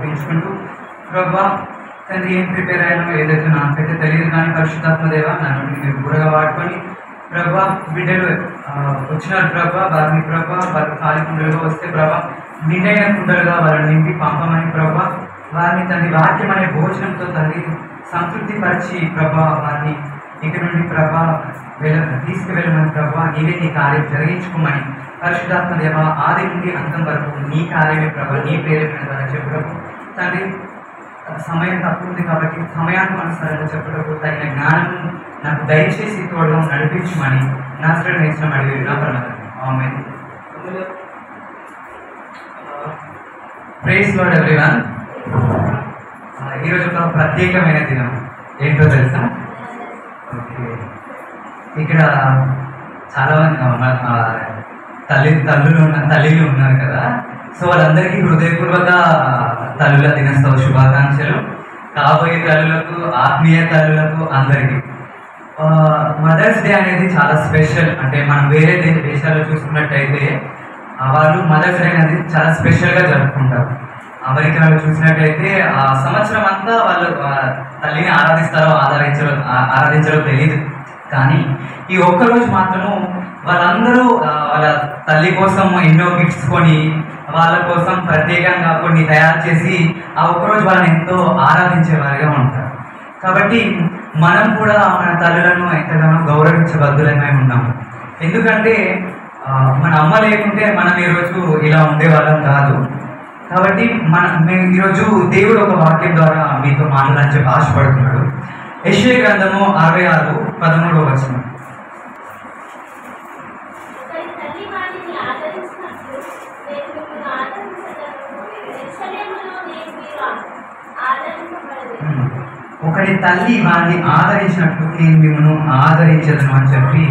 పెంచుకుంటూ ప్రభా తండ్రి ఏం ప్రిపేర్ అయ్యానో ఏదైతే నాకైతే తెలియదు, కానీ పరిశుద్ధాత్మదేవ నన్ను మీరు గురగా వాడుకొని ప్రభా బిడ్డలు వచ్చినారు ప్రభా, వారిని ప్రభా వారి ఖాళీ కుండలుగా వస్తే ప్రభా నిండైన కుండలుగా వారిని నింపి పంపమని ప్రభా, వారిని తండ్రి వాక్యం అనే భోజనంతో తండ్రి సంతృప్తి పరిచి ప్రభా వారిని ఇక నుండి ప్రభా తీసుకువెళ్ళమని ప్రభా నీవే నీ కార్యం జరిగించుకోమని పరిశుద్ధాత్మదేవ ఆది నుండి అంతం వరకు నీ కార్యమే ప్రభా నీ ప్రేరేపణ ద్వారా చెప్పడము తండ్రి. సమయం తక్కువ ఉంది కాబట్టి సమయానికి అనుసారంగా చెప్పడము తగిన జ్ఞానం నాకు దయచేసి తోడడం నడిపించమని నాశనం నేర్చడం అడిగి నా పరమతండ్రి ఆమేన్. Praise lord everyone. ఈరోజు ఒక ప్రత్యేకమైన దినం ఏంటో తెలుసా? ఓకే, ఇక్కడ చాలా మంది తల్లిలు ఉన్నారు కదా, సో వాళ్ళందరికీ హృదయపూర్వక తల్లుల దినోత్సవ శుభాకాంక్షలు. కాబోయే తల్లులకు, ఆత్మీయ తల్లులకు అందరికీ మదర్స్ డే అనేది చాలా స్పెషల్. అంటే మనం వేరే దేశాల్లో చూసుకున్నట్టయితే వాళ్ళు మదర్స్ డే అనేది చాలా స్పెషల్గా జరుపుకుంటారు. అమెరికాలో చూసినట్టయితే ఆ సంవత్సరం అంతా వాళ్ళు తల్లిని ఆరాధిస్తారో ఆరాధించారో తెలియదు, కానీ ఈ ఒక్కరోజు మాత్రము వాళ్ళందరూ వాళ్ళ తల్లి కోసం ఎన్నో గిఫ్ట్స్ కొని వాళ్ళ కోసం ప్రత్యేకంగా కొన్ని తయారు చేసి ఆ ఒక్కరోజు వాళ్ళని ఎంతో ఆరాధించేవారిగా ఉంటారు. కాబట్టి మనం కూడా మన తల్లులను ఎంతగానో గౌరవించబద్దులమై ఉన్నాము. ఎందుకంటే మన అమ్మ లేకుంటే మనం ఈరోజు ఇలా ఉండేవాళ్ళం కాదు. కాబట్టి మేము ఈరోజు దేవుడు ఒక వాక్యం ద్వారా మీతో మాట్లాడాలని చెప్పి ఆశపడుతున్నాడు. యెషయా గ్రంథము 66:13 ఒకటి తల్లి వారిని ఆదరించినట్లు నేను మిమ్మల్ని ఆదరించదను అని చెప్పి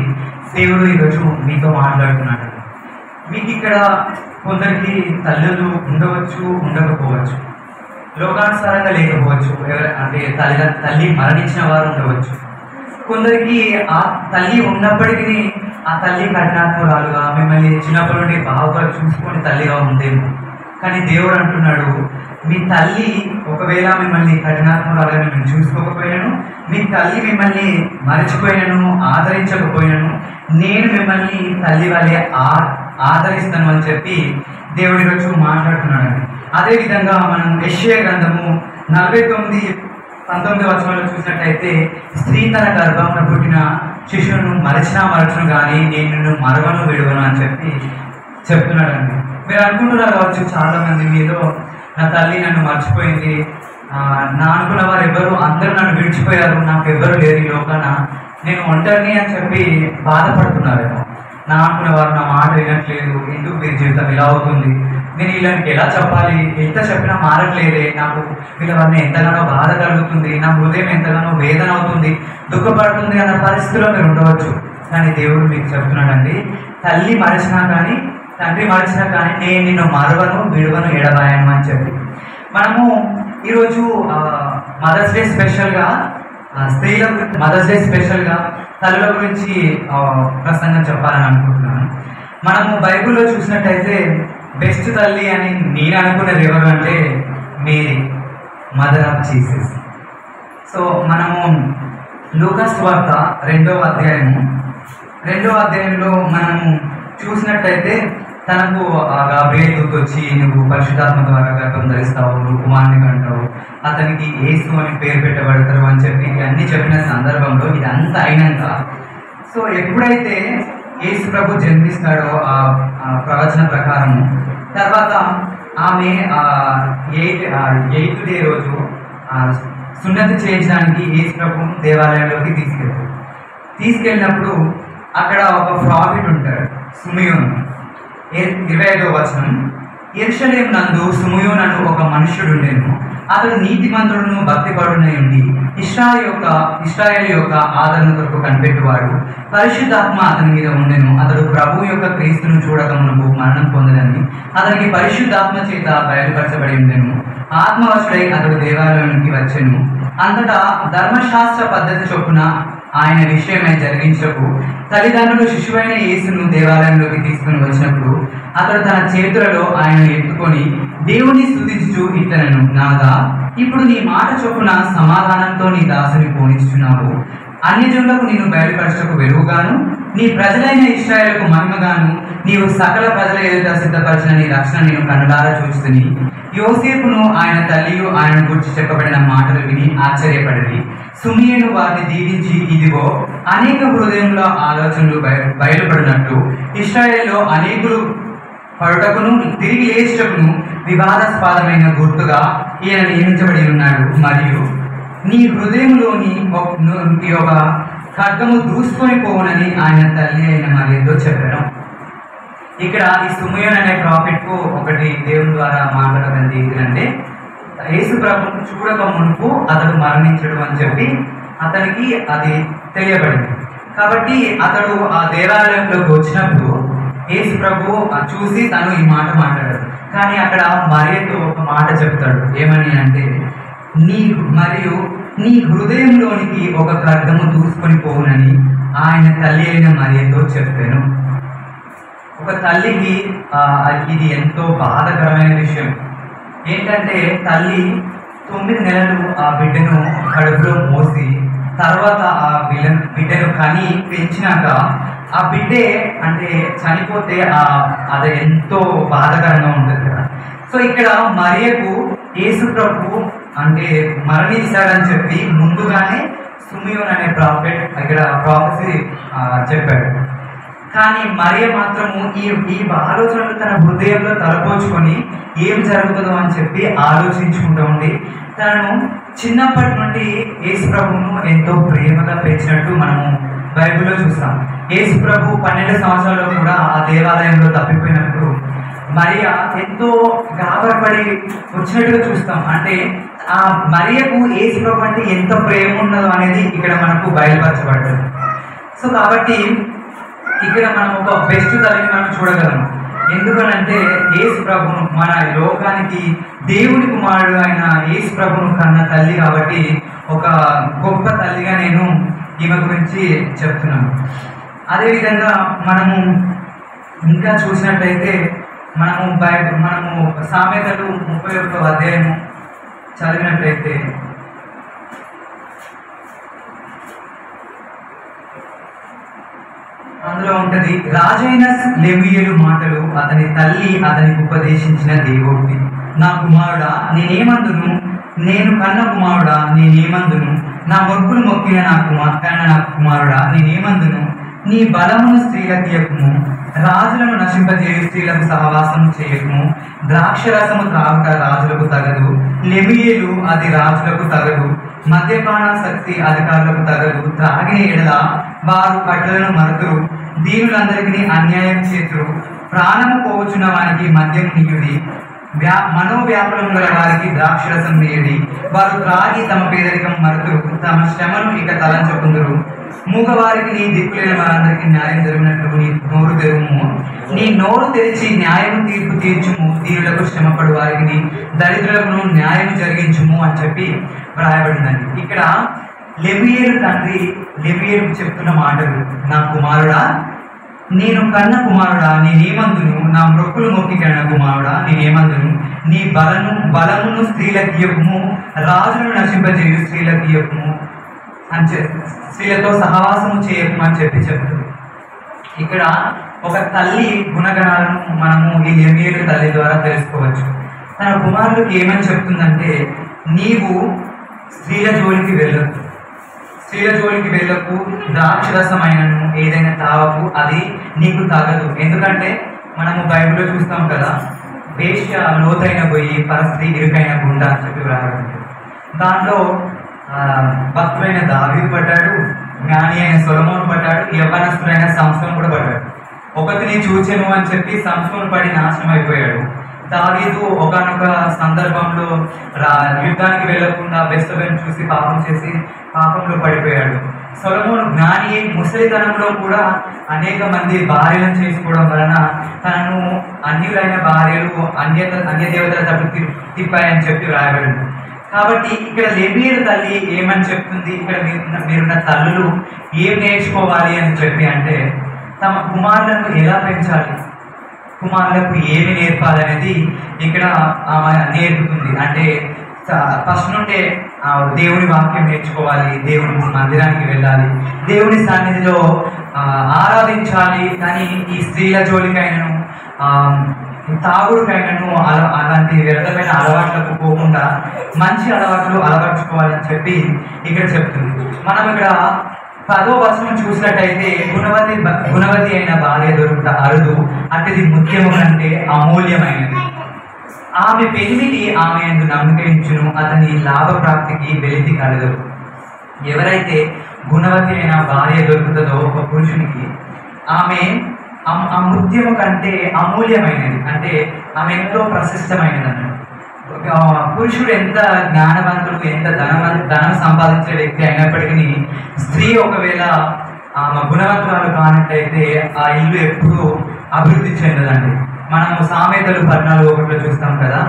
దేవుడు ఈరోజు మీతో మాట్లాడుతున్నాడు. మీకు ఇక్కడ కొందరికి తల్లులు ఉండవచ్చు, ఉండకపోవచ్చు, లోకానుసారంగా లేకపోవచ్చు, అంటే తల్లి మరణించిన వారు ఉండవచ్చు. కొందరికి ఆ తల్లి ఉన్నప్పటికీ ఆ తల్లి కఠినాత్మరాలుగా మిమ్మల్ని చిన్నప్పటి నుండి బాగా చూసుకొని తల్లిగా ఉందేమో. కానీ దేవుడు అంటున్నాడు, మీ తల్లి ఒకవేళ మిమ్మల్ని కఠినాత్మరాలుగా మిమ్మల్ని చూసుకోకపోయినాను, మీ తల్లి మిమ్మల్ని మరచిపోయినను, ఆదరించకపోయినాను, నేను మిమ్మల్ని తల్లి వల్లే ఆదరిస్తాను అని చెప్పి దేవుడి రోజు మాట్లాడుతున్నాడండి. అదేవిధంగా మనం యెషయా గ్రంథము 49:19 చూసినట్టయితే స్త్రీ తన గర్భంలో పుట్టిన శిశువును మరచును కానీ నేను నిన్ను మరవను విడవను అని చెప్పి చెప్తున్నాడండి. మీరు అనుకుంటున్నారు కావచ్చు చాలామంది మీలో, నా తల్లి నన్ను మర్చిపోయింది, నా అనుకున్న వారు ఎవరు అందరూ నన్ను విడిచిపోయారు, నాకు ఎవరు లేరు ఈ లోకాన, నేను ఒంటరిని అని చెప్పి బాధపడుతున్నారేమో. నా అనుకున్న వారు నా మాట వినట్లేదు, ఎందుకు వీరి జీవితం ఇలా అవుతుంది, నేను వీళ్ళకి ఎలా చెప్పాలి, ఎంత చెప్పినా మారట్లేదే, నాకు వీళ్ళ వల్ల ఎంతగానో బాధ కలుగుతుంది, నా హృదయం ఎంతగానో వేదన అవుతుంది, దుఃఖపడుతుంది అన్న పరిస్థితిలో మీరు ఉండవచ్చు. కానీ దేవుడు మీకు చెప్తున్నాడండి, తల్లి మరచినా కానీ తండ్రి మరచినా కానీ నేను నిన్ను మరవను విడవను ఎడబాయను అని చెప్పి. మనము ఈరోజు మదర్స్ డే స్పెషల్గా స్త్రీల గురించి, మదర్స్ డే స్పెషల్గా తల్లుల గురించి ప్రసంగం చెప్పాలని అనుకుంటున్నాను. మనము బైబిల్లో చూసినట్టయితే బెస్ట్ తల్లి అని నేను అనుకునేది ఎవరు అంటే Mary, mother of Jesus. So మనము లూకా సువార్త 2వ అధ్యాయంలో మనము చూసినట్టయితే తనకు గాబ్రియల్ దూత వచ్చి నువ్వు పరిశుద్ధాత్మ ద్వారా గర్భం ధరిస్తావు, నువ్వు కుమారుని కంటావు, అతనికి యేసు అని పేరు పెట్టబడతారు అని చెప్పి అన్నీ చెప్పిన సందర్భంలో ఇదంతా అయినాక, సో ఎప్పుడైతే యేసు ప్రభు జన్మిస్తాడో ఆ ప్రవచన ప్రకారము తర్వాత ఆమె 8th డే రోజు సున్నతి చేయించడానికి యేసు ప్రభు దేవాలయంలోకి తీసుకెళ్ళినప్పుడు అక్కడ ఒక ప్రాఫిట్ ఉంటాడు, సిమియోను. 25వ వచనం, యెరూషలేము నందు సిమియోను అను ఒక మనుష్యుడు ఉండెను. అతడు నీతిమంతుడును భక్తిపరుడై ఉండి ఇశ్రాయేలు యొక్క ఆదరణ కొరకు కనిపెట్టువాడు. పరిశుద్ధాత్మ అతని మీద ఉండెను. అతడు ప్రభు యొక్క క్రీస్తును చూడకమునకు మరణం పొందదని అతనికి పరిశుద్ధాత్మ చేత బయలుపరచబడి ఉండెను. ఆత్మవశుడై అతడు దేవాలయానికి వచ్చెను. అంతటా ధర్మశాస్త్ర పద్ధతి చొప్పున ఆయన విషయమై జరిగించకు తల్లిదండ్రులు శిశువైన యేసును దేవాలయంలోకి తీసుకుని వచ్చినప్పుడు అతడు తన చేతులలో ఆయన ఎత్తుకొని దేవుని స్తుతించుచు ఇట్లనెను, నాదా, ఇప్పుడు నీ మాట చొప్పున సమాధానంతో నీ దాసుని పోనిస్తున్నావు. అన్యజనులకు నేను బయలుపరచకు వెలుగుగాను, నీ ప్రజలైన ఇశ్రాయేలుకు మహిమగాను, నీవు సకల ప్రజల ఎదుట సిద్ధపరిచిన నీ రక్షణ నేను కనులారా చూస్తుని. యోసేపును ఆయన తల్లియు ఆయన గురించి చెప్పబడిన మాటలు విని ఆశ్చర్యపడి సుమియేను వారిని దీవించి, ఇదిగో అనేక హృదయంలో ఆలోచనలు బయలుపడినట్లు ఇశ్రాయేల్లో అనేకులు పడుటకును తిరిగి లేచుటకును వివాదాస్పదమైన గుర్తుగా ఈయన నియమించబడి ఉన్నాడు. మరియు నీ హృదయంలోని ఒక ఖడ్గము దూసుకొని పోవునని ఆయన తల్లి అయిన మరియతో చెప్పాను. ఇక్కడ ఈ సుమయోన్ అనే ప్రాఫిట్ కు ఒకటి దేవుని ద్వారా మాట్లాడగలిగింది ఏంటంటే, యేసు ప్రభువును చూడక మునుపు అతడు మరణించడం అని చెప్పి అతనికి అది తెలియబడింది. కాబట్టి అతడు ఆ దేవాలయంలోకి వచ్చినప్పుడు యేసు ప్రభు చూసి తను ఈ మాట మాట్లాడాడు. కానీ అక్కడ మరియతో ఒక మాట చెప్తాడు, ఏమని అంటే, నీ హృదయంలోనికి ఒక ఖడ్గము దూసుకొని పోవునని ఆయన తల్లి అయిన మరియతో చెప్పాను. ఒక తల్లికి ఇది ఎంతో బాధాకరమైన విషయం. ఏంటంటే, తల్లి 9 నెలలు ఆ బిడ్డను కడుపులో మోసి తర్వాత ఆ బిడ్డను కని పెంచినాక ఆ బిడ్డే అంటే చనిపోతే అది ఎంతో బాధాకరంగా ఉంటుంది కదా. సో ఇక్కడ మరియకు యేసు ప్రభు అంటే మరణించాడని చెప్పి ముందుగానే సుమియోన్ అనే ప్రాఫెట్ ఇక్కడ ప్రాఫెసీ చెప్పాడు. కానీ మరియ మాత్రము ఈ ఆలోచనలు తన హృదయంలో తలపోచుకొని ఏం జరుగుతుందో అని చెప్పి ఆలోచించుకుంటూ ఉండి తనను చిన్నప్పటి నుండి యేసు ప్రభువును ఎంతో ప్రేమగా పెంచినట్టు మనము బైబిల్లో చూస్తాం. యేసు ప్రభు 12 సంవత్సరాల్లో కూడా ఆ దేవాలయంలో తప్పిపోయినప్పుడు మరియ ఎంతో గాబరపడి వచ్చినట్టుగా చూస్తాం. అంటే ఆ మరియకు యేసు ప్రభు అంటే ఎంత ప్రేమ ఉన్నదో అనేది ఇక్కడ మనకు బయలుపరచబడ్డది. సో కాబట్టి ఇక్కడ మనం ఒక బెస్ట్ తల్లిని మనం చూడగలం. ఎందుకనంటే యేసు ప్రభును మన లోకానికి దేవుని కుమారుడు అయిన యేసు ప్రభును కన్న తల్లి కాబట్టి ఒక గొప్ప తల్లిగా నేను ఈమె గురించి చెప్తున్నాను. అదేవిధంగా మనము ఇంకా చూసినట్లయితే మనము సామెతలు 31వ అధ్యాయము చదివినట్లయితే అందులో ఉంటది, రాజైన లెవీయులు మాటలు అతని తల్లి అతనికి ఉపదేశించిన దేవుడి, నా కుమారుడా నేనేమందును, నేను కన్న కుమారుడా నేనేమందును, నా మొక్కులు మొక్కిన నా కుమారుడా నేనేమందును, నీ బలమును స్త్రీలకు ఇయ్యకుము, రాజులను నశింపజేయు స్త్రీలకు సహవాసము చేయకుము, ద్రాక్షరసము త్రాగుట రాజులకు తగదు, లెవీయులు అది రాజులకు తగదు, మద్యపానాసక్తి అధికారులకు తగదు, త్రాగిన ఎడల వారు కట్టలను మరుతురు, దీనులందరికీ అన్యాయం చేతురు, ప్రాణము పోవచ్చున్న వారికి మద్యం నీయుడి, మనోవ్యాపులం గల వారికి ద్రాక్షరసం నీయుడి, వారు త్రాగి తమ పేదరికం మరుతురు, తమ శ్రమను ఇక తలంచుకుందరు, మూగవారికి నీ దిక్కులేని వారందరికీ న్యాయం జరిగినట్లు నీ నోరు తెరుము, నీ నోరు తెరిచి న్యాయము తీర్పు తీర్చుము, దీనులకు శ్రమపడు వారికి దరిద్రులకు న్యాయం జరిగించుము అని చెప్పి వ్రాయబడిందండి. ఇక్కడ లెవీయులు తండ్రి లెవీయులకు చెప్తున్న మాటలు, నా కుమారుడా నేను కన్న కుమారుడా నేనేమందును, నా మొక్కులు మొక్కి కన్న కుమారుడా నేనేమందును, నీ బలమును స్త్రీలకు ఇయ్యకుము, రాజులను నశింపజేయు స్త్రీలకు ఇయ్యకుము అని స్త్రీలతో సహవాసము చేయకు అని చెప్తుంది. ఇక్కడ ఒక తల్లి గుణగణాలను మనము ఈ లెవీయుల తల్లి ద్వారా తెలుసుకోవచ్చు. తన కుమారుడికి ఏమని చెప్తుందంటే, నీవు స్త్రీల జోలికి వెళ్ళకు, ద్రాక్షరసమైనను ఏదైనా తావకు, అది నీకు తగదు. ఎందుకంటే మనము బైబిల్లో చూస్తాం కదా, వేశ్య లోతైన పోయి పరస్త్రీ ఇరుకైన గుండ అని చెప్పి వ్రాయబడింది. దాంట్లో భక్తుడైన దావీదు పడ్డాడు, జ్ఞాని అయిన సొలొమోను పడ్డాడు, యవ్వనస్తుడైన సంసోను కూడా పడ్డాడు. ఒకటిని చూచెను అని చెప్పి సంసోను పడి నాశనం అయిపోయాడు. దావీదు ఒకానొక సందర్భంలో యుద్ధానికి వెళ్లకుండా బెత్షెబను చూసి పాపం చేసి పాపంలో పడిపోయాడు. సొలొమోను జ్ఞాని ముసలితనంలో కూడా అనేక మంది భార్యలను చేసుకోవడం వలన తనను అన్యులైన భార్యలు అన్య దేవతల తట్టు తిప్పాయని చెప్పి వ్రాయబడింది. కాబట్టి ఇక్కడ లేవీయుల తల్లి ఏమని చెప్తుంది, ఇక్కడ మీరున్న తల్లులు ఏం నేర్చుకోవాలి అని చెప్పి అంటే తమ కుమారులను ఎలా పెంచాలి, కుమారులకు ఏమి నేర్పాలనేది ఇక్కడ ఆమె నేర్పుతుంది. అంటే ఫస్ట్ నుండే దేవుని వాక్యం నేర్చుకోవాలి, దేవుని మందిరానికి వెళ్ళాలి, దేవుని సన్నిధిలో ఆరాధించాలి. కానీ ఈ స్త్రీల జోలికైనను తాగుడుకైనను అలాంటి వ్యర్థమైన అలవాట్లకు పోకుండా మంచి అలవాట్లు అలవర్చుకోవాలని చెప్పి ఇక్కడ చెప్తుంది. మనం ఇక్కడ 10వ వచనం చూసినట్టయితే గుణవతి అయిన భార్య దొరుకుట అరుదు, అటుది ముఖ్యము కంటే అమూల్యమైనది. ఆమె పెనిమిటి ఆమె యందు నమ్మకించును, అతని లాభప్రాప్తికి వెలితి కలదు. ఎవరైతే గుణవతి అయిన భార్య దొరుకుతుందో ఒక పురుషునికి, ఆమె అమృత్యము కంటే అమూల్యమైనది, అంటే ఆమె ఎంతో ప్రశస్తమైనది అన్నట్టు. పురుషుడు ఎంత జ్ఞానవంతుడు, ఎంత ధనం సంపాదించే వ్యక్తి అయినప్పటికీ స్త్రీ ఒకవేళ ఆమె గుణవంతురాలు కానట్టయితే ఆ ఇల్లు ఎప్పుడూ అభివృద్ధి చెందదండి. మనము సామెతలు 14:1 చూస్తాం కదా,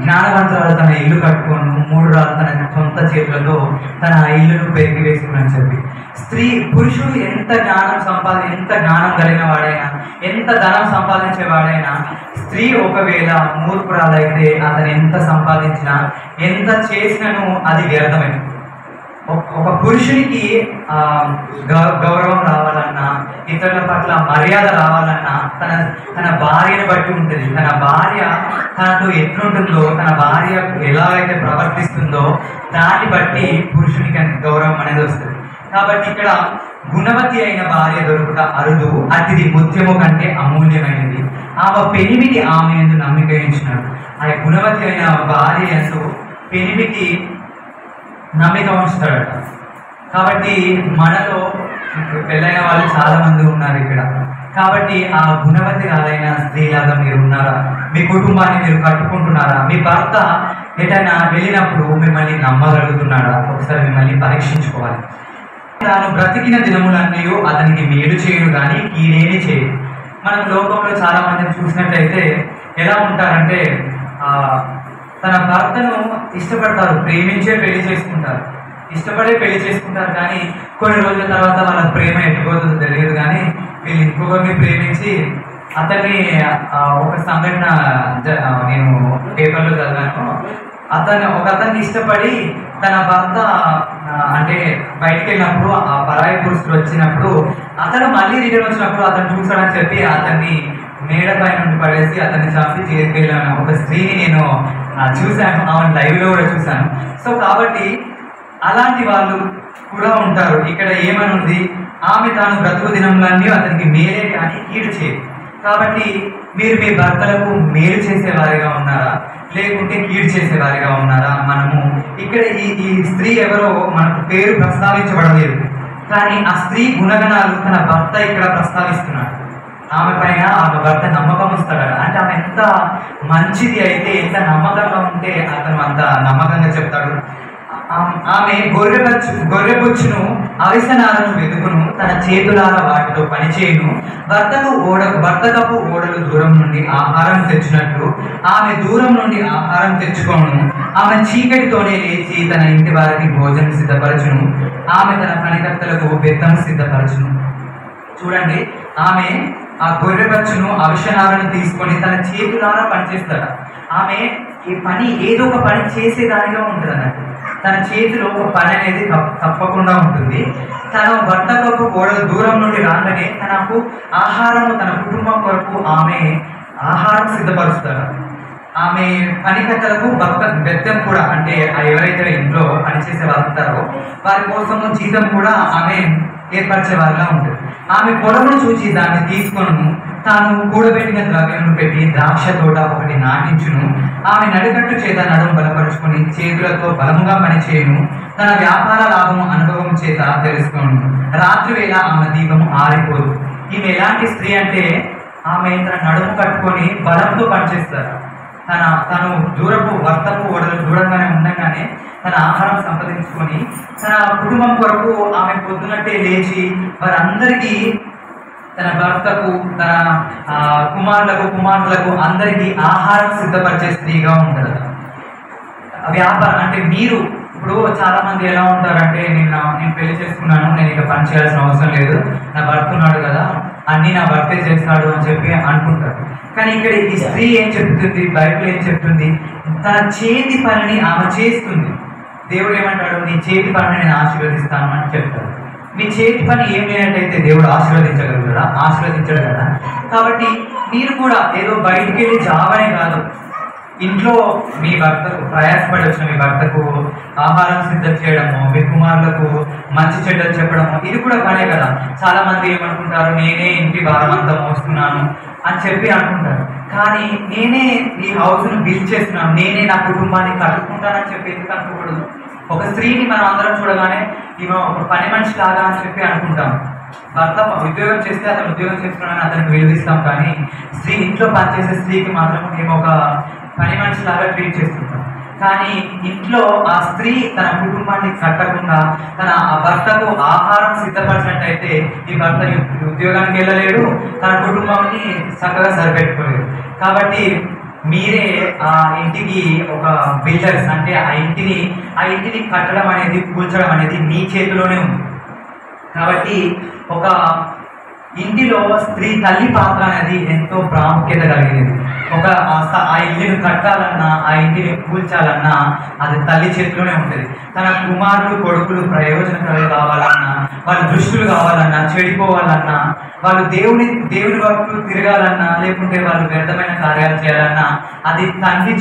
జ్ఞానవంతురాలు తన ఇల్లు కట్టుకోను, 3 రాళ్ళు తన సొంత చేతులతో తన ఇల్లును పెరిగి వేసుకుని చెప్పి. పురుషుడు ఎంత జ్ఞానం కలిగిన వాడైనా, ఎంత ధనం సంపాదించేవాడైనా, స్త్రీ ఒకవేళ మూర్ఖురాలైతే అతను ఎంత సంపాదించినా, ఎంత చేసినను అది వ్యర్థమైనది. ఒక పురుషునికి గౌరవం రావాలన్నా, ఇతరుల పట్ల మర్యాద రావాలన్నా తన భార్యను బట్టి ఉంటుంది. తన భార్య తనతో ఎట్లుంటుందో, తన భార్య ఎలాగైతే ప్రవర్తిస్తుందో దాన్ని బట్టి పురుషునికి గౌరవం అనేది వస్తుంది. కాబట్టి ఇక్కడ గుణవతి అయిన భార్య దొరుకుట అరుదు, అతిది ముత్యము కంటే అమూల్యమైనది. ఆమె పెనిమిటి ఆమె యందు నమ్మిక ఉంచినాడు. ఆ గుణవతి అయిన భార్య యందు పెనిమిటి నమ్మిక ఉంచుతాడట. కాబట్టి మనలో పెళ్ళైన వాళ్ళు చాలా మంది ఉన్నారు ఇక్కడ. కాబట్టి ఆ గుణవతి రాలైన స్త్రీలాగా మీరు ఉన్నారా? మీ కుటుంబాన్ని మీరు కట్టుకుంటున్నారా? మీ భర్త ఎటైనా వెళ్ళినప్పుడు మిమ్మల్ని నమ్మగలుగుతున్నాడా? ఒకసారి మిమ్మల్ని పరీక్షించుకోవాలి. తాను బ్రతికిన దినములన్నీ అతనికి మేలు చేయను కానీ కీడేమి చేయడు. మనం లోకంలో చాలా మందిని చూసినట్టయితే ఎలా ఉంటారంటే తన భర్తను ఇష్టపడతారు, ప్రేమించే పెళ్లి చేసుకుంటారు, ఇష్టపడే పెళ్లి చేసుకుంటారు. కానీ కొన్ని రోజుల తర్వాత వాళ్ళ ప్రేమ ఎట్టుకోతుందో తెలియదు. కానీ వీళ్ళు ఇంకొకరిని ప్రేమించి అతన్ని ఒక సంఘటన నేను పేపర్లో చదివాను. అతన్ని ఇష్టపడి తన భర్త అంటే బయటికి వెళ్ళినప్పుడు ఆ పరాయి పురుషుడు వచ్చినప్పుడు అతను మళ్ళీ రిటర్న్ వచ్చినప్పుడు అతను చూసాడని చెప్పి అతన్ని మేడ పై నుండి పడేసి అతన్ని చంపి చేతికి వెళ్ళాను. ఒక స్త్రీని నేను చూశాను, ఆమె లైవ్లో కూడా చూశాను. సో కాబట్టి అలాంటి వాళ్ళు కూడా ఉంటారు. ఇక్కడ ఏమని ఉంది, ఆమె తాను బ్రతుకు దినములన్నీ అతనికి మేలే కానీ కీడు చేయదు. కాబట్టి మీరు మీ భర్తలకు మేలు చేసేవారిగా ఉన్నారా, లేకుంటే కీడు చేసేవారిగా ఉన్నారా? మనము ఇక్కడ ఈ స్త్రీ ఎవరో మనకు పేరు ప్రస్తావించబడలేదు, కానీ ఆ స్త్రీ గుణగణాలు తన భర్త ఇక్కడ ప్రస్తావిస్తున్నాడు. ఆమె పైన ఆమె భర్త నమ్మకం ఇస్తాడు. అంటే ఆమె ఎంత మంచిది అయితే, ఎంత నమ్మకంగా ఉంటే అతను అంత నమ్మకంగా చెప్తాడు. ఆమె గొర్రెబొచ్చును అవిసనాలను వెతుకును, తన చేతులార వాటితో పనిచేయును. భర్తకపు ఓడలు దూరం నుండి ఆహారం తెచ్చినట్లు ఆమె దూరం నుండి ఆహారం తెచ్చుకోను. ఆమె చీకటితోనే లేచి తన ఇంటి వారికి భోజనం సిద్ధపరచును. ఆమె తన పనికర్తలకు బెత్తము సిద్ధపరచును. చూడండి, ఆమె ఆ గొర్రెబొచ్చును అవిసనాలను తీసుకొని తన చేతులారా పనిచేస్తాడు. ఆమె ఈ పని ఏదో ఒక పని చేసేదానిగా ఉంటుంది అన్నట్టు. తన చేతిలో ఒక పని అనేది తప్పకుండా ఉంటుంది. తన భర్త కొరకు ఓడల దూరం నుండి రాగానే తనకు ఆహారము, తన కుటుంబం కొరకు ఆమె ఆహారం సిద్ధపరుస్తారు. ఆమె పనికర్తలకు బెత్తం కూడా, అంటే ఎవరైతే ఇంట్లో పనిచేసే వాళ్ళు ఉంటారో వారి కోసము జీతం కూడా ఆమె ఏర్పరిచే వారిగా ఉంటుంది. ఆమె పొలమును చూసి దాన్ని తీసుకొను, తాను కూడబెట్టిన ద్రవ్యమును పెట్టి ద్రాక్ష తోట ఒకటి నాటించును. ఆమె నడికట్టు చేత నడుము బలపరుచుకొని చేతులతో బలముగా పనిచేయును. తన వ్యాపార లాభము అనుభవం చేత తెలుసుకోను. రాత్రి వేళ ఆమె దీపము ఆరిపోదు. ఈమె ఎలాంటి స్త్రీ అంటే ఆమె తన నడుము కట్టుకొని బలంతో పనిచేస్తారు. తను భర్తకు ఓడలు దూరంగానే ఉండగానే తన ఆహారం సంపాదించుకొని తన కుటుంబం కొరకు ఆమె పొద్దునట్టే లేచి వారందరికీ, తన భర్తకు, తన కుమారులకు అందరికీ ఆహారం సిద్ధపరిచే స్త్రీగా ఉంటుంది. వ్యాపారం అంటే మీరు ఇప్పుడు చాలా మంది ఎలా ఉంటారంటే నేను పెళ్లి చేసుకున్నాను, నేను ఇక పని చేయాల్సిన అవసరం లేదు, నా భర్త ఉన్నాడు కదా అన్ని నా భర్తే చేస్తాడు అని చెప్పి అనుకుంటారు. కానీ ఇక్కడ ఈ స్త్రీ ఏం చెప్తుంది, బైబిల్ ఏం చెప్తుంది, తన చేతి పనిని ఆమె చేస్తుంది. దేవుడు ఏమంటాడు, నీ చేతి పనిని నేను ఆశీర్వదిస్తాను అని చెప్తాడు. మీ చేతి పని ఏం లేనట్టయితే దేవుడు ఆశీర్వదించగలుగుతాడా? ఆశీర్వదించడు కదా. కాబట్టి మీరు కూడా ఏదో బయటికి వెళ్ళి జాబ్ అనే కాదు, ఇంట్లో మీ భర్తకు ప్రయాసపడి వచ్చిన మీ భర్తకు ఆహారం సిద్ధం చేయడము, మీ కుమారులకు మంచి చెడ్డలు చెప్పడము, ఇది కూడా పనే కదా. చాలా మంది ఏమనుకుంటారు, నేనే ఇంటి భారం అంతా మోస్తున్నాను అని చెప్పి అనుకుంటారు. కానీ నేనే ఈ హౌస్ను బిల్డ్ చేస్తున్నాను, నేనే నా కుటుంబాన్ని కట్టుకుంటానని చెప్పి ఎందుకు అనుకోకూడదు? ఒక స్త్రీని మనం అందరం చూడగానే ఈమె ఒక పని మనిషి లాగా అని చెప్పి అనుకుంటాం. భర్త ఉద్యోగం చేస్తే అతను ఉద్యోగం చేస్తున్నాడని అతనికి విలువిస్తాం, కానీ స్త్రీ ఇంట్లో పనిచేసే స్త్రీకి మాత్రం మేము ఒక పని మనిషి లాగా ట్రీట్ చేస్తుంటాం. కానీ ఇంట్లో ఆ స్త్రీ తన కుటుంబాన్ని కట్టకుండా తన భర్తకు ఆహారం సిద్ధపరిచినట్టయితే ఈ భర్త ఉద్యోగానికి వెళ్ళలేడు, తన కుటుంబాన్ని చక్కగా సరిపెట్టుకోలేడు. కాబట్టి మీరే ఆ ఇంటికి ఒక బిల్డర్స్, అంటే ఆ ఇంటిని కట్టడం అనేది, కూల్చడం అనేది మీ చేతిలోనే ఉంది. కాబట్టి ఒక ఇంటిలో స్త్రీ తల్లి పాత్ర అనేది ఎంతో ప్రాముఖ్యత కలిగినది. ఆ ఇల్లును కట్టాలన్నా, ఆ ఇంటిని కూల్చాలన్నా అది తల్లి చేతిలోనే ఉంటుంది. తన కుమారులు కొడుకులు ప్రయోజనకరాలు కావాలన్నా, వాళ్ళ దృష్టిలు కావాలన్నా, చెడిపోవాలన్నా, వాళ్ళు దేవుని వరకు తిరగాలన్నా, లేకుంటే వాళ్ళు వ్యర్థమైన కార్యాలు చేయాలన్నా అది తల్లి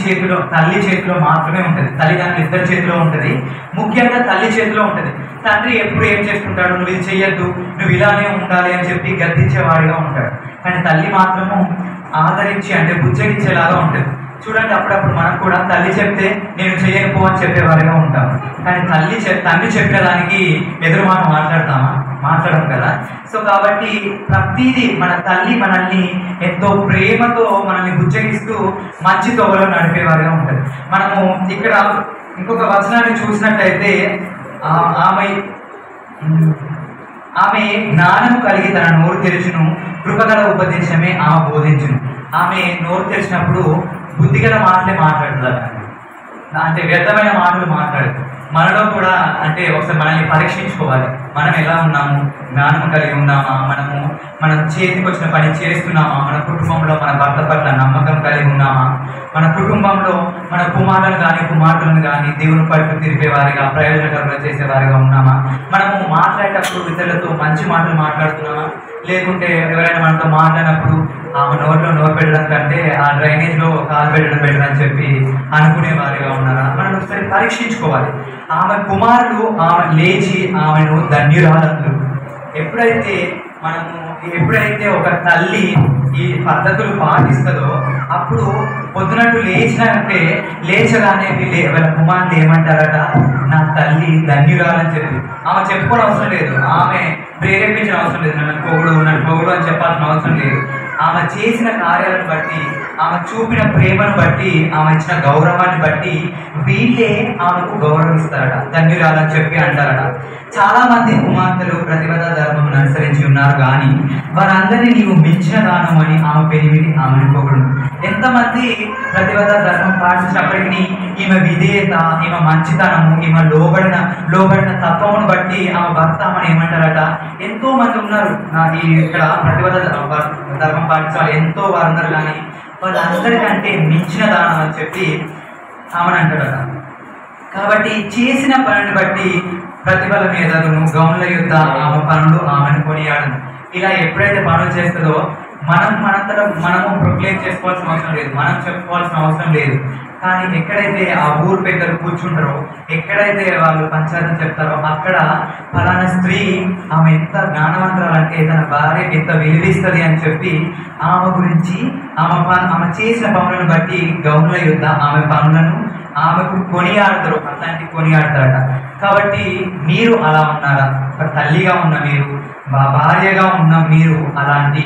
చేతిలో మాత్రమే ఉంటుంది. తల్లిదండ్రులు ఇద్దరి చేతిలో ఉంటుంది, ముఖ్యంగా తల్లి చేతిలో ఉంటుంది. తండ్రి ఎప్పుడు ఏం చేసుకుంటాడు, నువ్వు ఇది చెయ్యొద్దు, నువ్వు ఇలానే ఉండాలి అని చెప్పి గద్దించేవాడిగా ఉంటాడు. కానీ తల్లి మాత్రము ఆదరించి, అంటే బుజ్జగించేలాగా ఉంటుంది. చూడండి, అప్పుడప్పుడు మనకు కూడా తల్లి చెప్తే నేను చేయకపో అని చెప్పేవారిగా ఉంటాం. కానీ తండ్రి చెప్పిన దానికి ఎదురు మనం మాట్లాడడం కదా. సో కాబట్టి ప్రతిదీ మన తల్లి మనల్ని ఎంతో ప్రేమతో మనల్ని బుజ్జగిస్తూ మంచి తోవలో నడిపేవారిగా ఉంటుంది. మనము ఇక్కడ ఇంకొక వచనాన్ని చూసినట్టయితే ఆమె జ్ఞానము కలిగి తన నోరు తెరుచును, కృపగల ఉపదేశమే ఆమె బోధించును. ఆమె నోరు తెరిచినప్పుడు బుద్ధిగల మాటలే మాట్లాడుతుంది, అంటే వ్యర్థమైన మాటలు మాట్లాడదు. మనలో కూడా అంటే ఒకసారి మనల్ని పరీక్షించుకోవాలి, మనం ఎలా ఉన్నాము, జ్ఞానం కలిగి ఉన్నామా, మనం చేతికి వచ్చిన పని చేస్తున్నామా, మన కుటుంబంలో మన భర్త పట్ల నమ్మకం కలిగి ఉన్నామా, మన కుటుంబంలో మన కుమార్తెలను కానీ దేవుని పట్ల తిరిపేవారిగా, ప్రయోజనకరంగా చేసేవారిగా ఉన్నామా, మనము మాట్లాడేటప్పుడు ఇతరులతో మంచి మాటలు మాట్లాడుతున్నామా, లేకుంటే ఎవరైనా మనతో మాట్లాడినప్పుడు ఆమె నోరు పెట్టడం కంటే ఆ డ్రైనేజ్లో కాలు పెట్టడం బెటర్ అని చెప్పి అనుకునే వారిగా ఉన్నారా? మనం ఒకసారి పరీక్షించుకోవాలి. ఆమె కుమారుడు ఆమె లేచి ఆమెను ధన్యురాలందరూ. ఎప్పుడైతే ఒక తల్లి ఈ పద్ధతులు పాటిస్తుందో అప్పుడు పొద్దునట్టు లేచగానే వాళ్ళ కుమారులు ఏమంటారట, నా తల్లి ధన్యురాలని చెప్పి. ఆమె చెప్పుకోవడం అవసరం లేదు, ఆమె ప్రేరేపించిన అవసరం లేదు, నన్ను పొగుడు అని చెప్పాల్సిన అవసరం లేదు. ఆమె చేసిన కార్యాలను బట్టి, ఆమె చూపిన ప్రేమను బట్టి, ఆమె ఇచ్చిన గౌరవాన్ని బట్టి వీళ్ళే ఆమెకు గౌరవిస్తారట, ధన్యురాలని చెప్పి అంటారట. చాలా మంది కుమార్తెలు ప్రతిపద ధర్మం అనుసరించి ఉన్నారు, కానీ వారందరినీ నీవు మించిన దానం అని ఆమె పెరిమిది ఆమెను పొగడు. ఎంతమంది ప్రతిపద ధర్మం పాటించినప్పటికీ ఈమె విధేయత, ఈమె మంచితనము, ఈమె లోబడిన తత్వమును బట్టి ఆమె భర్త ఆమెను ఏమంటారట. ఎంతో మంది ఉన్నారు ఇక్కడ ప్రతిపద ధర్మం పాటించాలి, ఎంతో వారున్నారు, కానీ వాళ్ళందరికంటే మించిన దానం అని చెప్పి ఆమెను అంటారట. కాబట్టి చేసిన పనిని బట్టి ప్రతిఫలం ఎదగును, గౌన్ల యుద్ధ ఆమె పనులు ఆమెను కొనియాడను. ఇలా ఎప్పుడైతే పనులు చేస్తుందో మనము ప్రొక్లేమ్ చేసుకోవాల్సిన అవసరం లేదు, మనం చెప్పుకోవాల్సిన అవసరం లేదు. కానీ ఎక్కడైతే ఆ ఊరు పెద్దలు కూర్చుంటారో, ఎక్కడైతే వాళ్ళు పంచాయతీ చెప్తారో అక్కడ ఫలానా స్త్రీ ఆమె ఎంత జ్ఞానవంతురాలంటే తన భార్యకి ఎంత విలువిస్తుంది అని చెప్పి ఆమె గురించి ఆమె చేసిన పనులను బట్టి గౌన్ల యుద్ధ ఆమె పనులను ఆమెకు కొనియాడతారు, అట్లాంటి కొనియాడతారట. కాబట్టి మీరు అలా ఉన్నారా? ఒక తల్లిగా ఉన్న మీరు, భార్యగా ఉన్న మీరు అలాంటి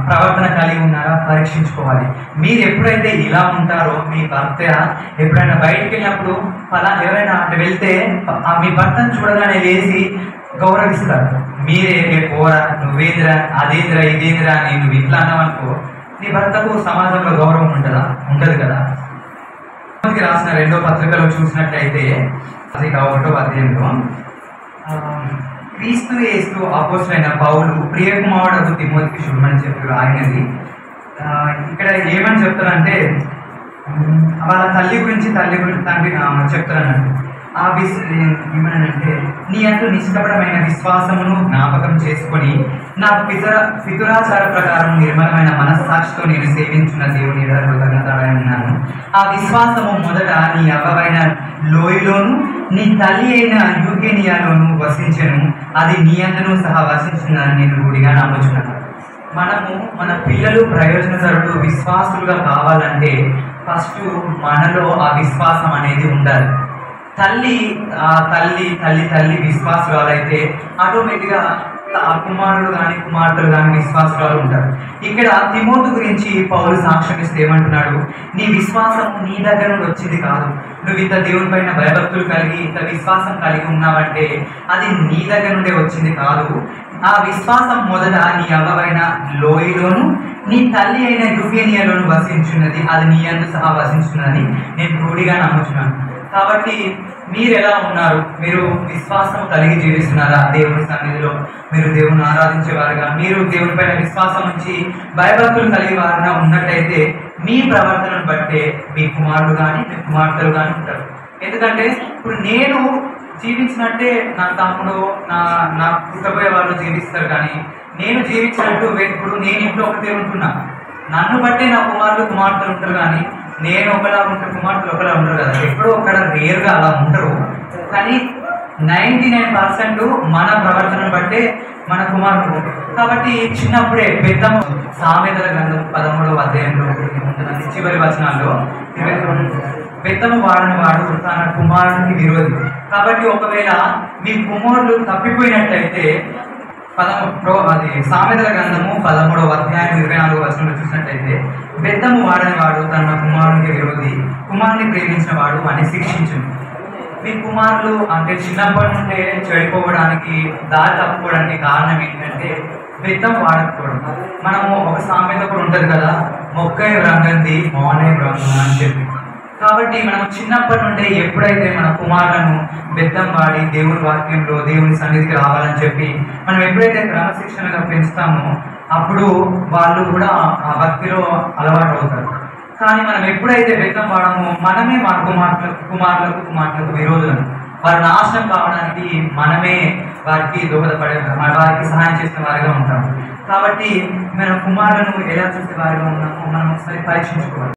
ప్రవర్తన కలిగి ఉన్నారా? పరీక్షించుకోవాలి. మీరు ఎప్పుడైతే ఇలా ఉంటారో మీ భర్త ఎప్పుడైనా బయటికి వెళ్ళినప్పుడు ఎవరైనా వెళ్తే మీ భర్తను చూడగానే లేచి గౌరవిస్తారు. మీరే పోరా, నువ్వేంద్రా, అదేంద్రా, ఇదేంద్రా అని నువ్వు ఇట్లా అన్నావనుకో నీ భర్తకు సమాజంలో గౌరవం ఉంటుందా? ఉండదు కదా. రాసిన 2వ పత్రికలో చూసినట్లయితే అది 1వ అధ్యాయంలో క్రీస్తు యేసు అపోస్తలుడైన పౌలు ప్రియకుమారుడు తిమోతికి శుభమని చెప్పి రాయినది. ఇక్కడ ఏమని చెప్తారంటే వాళ్ళ తండ్రి గురించి చెప్తారన్నట్టు. ఏమనంటే నీ అంటూ నిష్కపటమైన విశ్వాసమును జ్ఞాపకం చేసుకొని నా పితురాచార ప్రకారం నిర్మలమైన మనస్సాక్షితో నేను సేవించిన దేవుని కృతజ్ఞతగా ఉన్నాను. ఆ విశ్వాసము మొదట నీ అవ్వవైన లోయలోను నీ తల్లి అయిన యూకేనియాలోను వసించెను. అది నీ అందరూ సహా వసించిందని నేను గుడిగా నమ్ముచున్నాను. మనము మన పిల్లలు ప్రయోజనకరులు విశ్వాసులుగా కావాలంటే ఫస్ట్ మనలో ఆ విశ్వాసం అనేది ఉండాలి. తల్లి విశ్వాసురాలైతే ఆటోమేటిక్గా ఆ కుమారుడు కానీ కుమార్తెలు కానీ విశ్వాసురాలు ఉంటారు. ఇక్కడ తిమోతి గురించి పౌలు సాక్ష్యం ఇస్తే ఏమంటున్నాడు? నీ విశ్వాసం నీ దగ్గర నుండి వచ్చింది కాదు. నువ్వు ఇంత దేవుని పైన భయభక్తులు కలిగి ఇంత విశ్వాసం కలిగి ఉన్నావంటే అది నీ దగ్గర నుండే వచ్చింది కాదు. ఆ విశ్వాసం మొదట నీ అవ్వవైన లోయలోను నీ తల్లి అయిన యూకేనియాలోను వసించున్నది. అది నీ అందు సహా వసించున్నది నేను రూఢిగా నమ్ముచున్నాను. కాబట్టి మీరు ఎలా ఉన్నారు? మీరు విశ్వాసం కలిగి జీవిస్తున్నారా? దేవుని సన్నిధిలో మీరు దేవుని ఆరాధించేవారుగా, మీరు దేవుని పైన విశ్వాసం ఉంచి భయభక్తులు కలిగి వారిగా ఉన్నట్టయితే మీ ప్రవర్తనను బట్టే మీ కుమారుడు కానీ మీ కుమార్తెలు కానీ ఉంటారు. ఎందుకంటే ఇప్పుడు నేను జీవించినట్టే నా తమ్ముడు నా పుట్టబోయే వాళ్ళు జీవిస్తారు. కానీ నేను జీవించినట్టు ఇప్పుడు నేను ఇంట్లో ఒకటే ఉంటున్నా, నన్ను బట్టే నా కుమార్తెలు ఉంటారు. కానీ నేను ఒకలా ఉంటే కుమార్తెలు ఒకలా ఉంటారు కదా. ఎప్పుడో ఒక రేర్గా అలా ఉంటారు. కానీ 99% మన ప్రవర్తనను బట్టే మన కుమారుడు ఉంటారు. కాబట్టి చిన్నప్పుడే పెద్దము సామెతల గ్రంథం 13వ అధ్యాయంలో ఉంటుంది చివరి వచనాల్లో పెద్దము వాడని వాడు తన కుమారుడికి విరోధి. కాబట్టి ఒకవేళ మీ కుమారులు తప్పిపోయినట్లయితే అది సామెతల గ్రంథము 13వ అధ్యాయం 24వ వచనంలో చూసినట్లయితే బెత్తము వాడని వాడు తన కుమారునికి విరోధి, కుమారుని ప్రేమించిన వాడు అని శిక్షించును. మీ కుమారులు అంటే చిన్నప్పటి నుండే చెడిపోవడానికి దారి తప్పుకోవడానికి కారణం ఏంటంటే బెత్తం వాడకపోవడం. మనము ఒక సామెత కూడా ఉంటుంది కదా, మొక్కై వ్రంగంది మౌనే వ్రంగం అని చెప్పి. కాబట్టి మనం చిన్నప్పటి నుండే ఎప్పుడైతే మన కుమారులను బెత్తం వాడి దేవుని వాక్యంలో దేవుని సన్నిధికి రావాలని చెప్పి మనం ఎప్పుడైతే క్రమశిక్షణగా పెంచుతామో అప్పుడు వాళ్ళు కూడా ఆ భక్తిలో అలవాటు అవుతారు. కానీ మనం ఎప్పుడైతే బెత్తం వాడమో మనమే మన కుమార్తెలకు విరోధులను, వారి నాశనం కావడానికి మనమే వారికి వారికి సహాయం చేసిన వారిగా ఉంటాము. కాబట్టి మన కుమారులను ఎలా చేసే వారిగా ఉన్నామో మనం ఒకసారి పరీక్షించుకోవాలి.